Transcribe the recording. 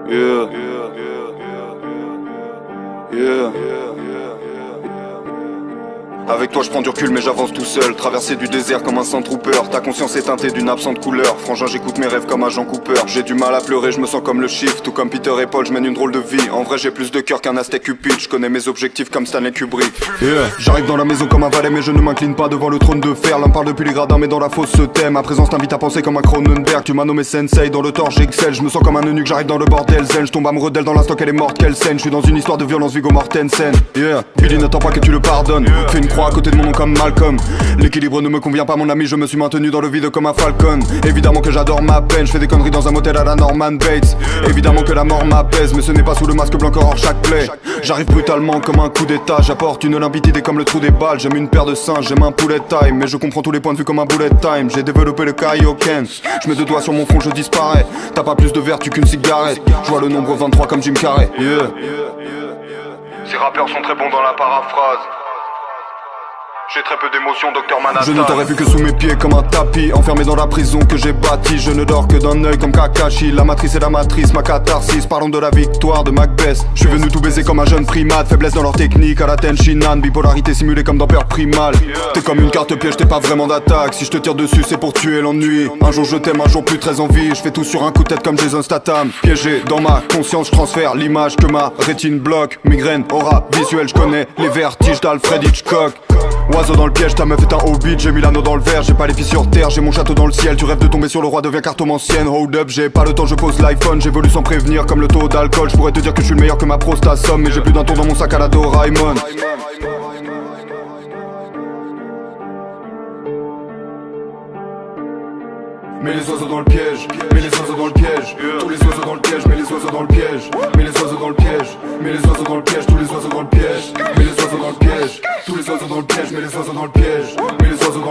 Yeah. Yeah. Avec toi je prends du recul mais j'avance tout seul. Traverser du désert comme un Sandtrooper. Ta conscience est teintée d'une absente couleur. Frangin j'écoute mes rêves comme Agent Cooper. J'ai du mal à pleurer, je me sens comme le Shift. Tout comme Peter et Paul, je mène une drôle de vie. En vrai j'ai plus de cœur qu'un Aztec Cupid. Je connais mes objectifs comme Stanley Kubrick. Yeah. J'arrive dans la maison comme un valet mais je ne m'incline pas devant le trône de fer. L'un parle depuis les gradins mais dans la fosse se tait. Ma présence t'invite à penser comme un Cronenberg. Tu m'as nommé Sensei, dans le tort j'excelle. Je me sens comme un eunuque, j'arrive dans le bordel zen. Je tombe amoureux d'elle dans l'instant qu'elle est morte, quelle scène. Je suis dans une histoire de violence Viggo Mortensen. Yeah. Billy n'attend pas que tu le pardonnes. Fais une croix à côté de mon nom comme Malcolm. L'équilibre ne me convient pas mon ami, je me suis maintenu dans le vide comme un falcon. Évidemment que j'adore ma peine, je fais des conneries dans un motel à la Norman Bates. Évidemment que la mort m'apaise, mais ce n'est pas sous le masque blanc qu'aurore chaque plaie. J'arrive brutalement comme un coup d'état, j'apporte une limpidité comme le trou des balles. J'aime une paire de singes, j'aime un poulet time, mais je comprends tous les points de vue comme un bullet time. J'ai développé le Kaioken, je mets deux doigts sur mon front, je disparais. T'as pas plus de vertu qu'une cigarette, je vois le nombre 23 comme Jim Carrey. Yeah. Ces rappeurs sont très bons dans la paraphrase. J'ai très peu d'émotions, Docteur Manhattan. Je ne t'aurais vu que sous mes pieds comme un tapis. Enfermé dans la prison que j'ai bâtie. Je ne dors que d'un œil comme Kakashi. La matrice est la matrice, ma catharsis. Parlons de la victoire de Macbeth. Je suis venu tout baiser comme un jeune primate. Faiblesse dans leur technique, à la Tenshinhan. Bipolarité simulée comme dans Peur Primal. T'es comme une carte piège, t'es pas vraiment d'attaque. Si je te tire dessus c'est pour tuer l'ennui. Un jour je t'aime, un jour plus très envie. Je fais tout sur un coup de tête comme Jason Statham. Piégé dans ma conscience, je transfère l'image que ma rétine bloque. Migraine, aura visuelle, je connais les vertiges d'Alfred Hitchcock. Oiseau dans le piège, ta meuf est un hobbit. J'ai mis l'anneau dans le verre, j'ai pas les filles sur terre. J'ai mon château dans le ciel, tu rêves de tomber sur le roi, deviens cartomancienne. Hold up, j'ai pas le temps, je pose l'iPhone. J'évolue sans prévenir comme le taux d'alcool. Je pourrais te dire que je suis le meilleur que ma prosta somme. Mais j'ai plus d'un tour dans mon sac à la Doraemon. Mets les oiseaux dans le piège, mets les oiseaux dans le piège. Tous les oiseaux dans le piège, mets les oiseaux dans le piège. Mets les oiseaux dans le piège, mets les oiseaux dans le piège. Tous les oiseaux dans le piège, mets les oiseaux dans le piège. Tous les oiseaux dans le piège, mets les oiseaux dans le piège. Mets les oiseaux dans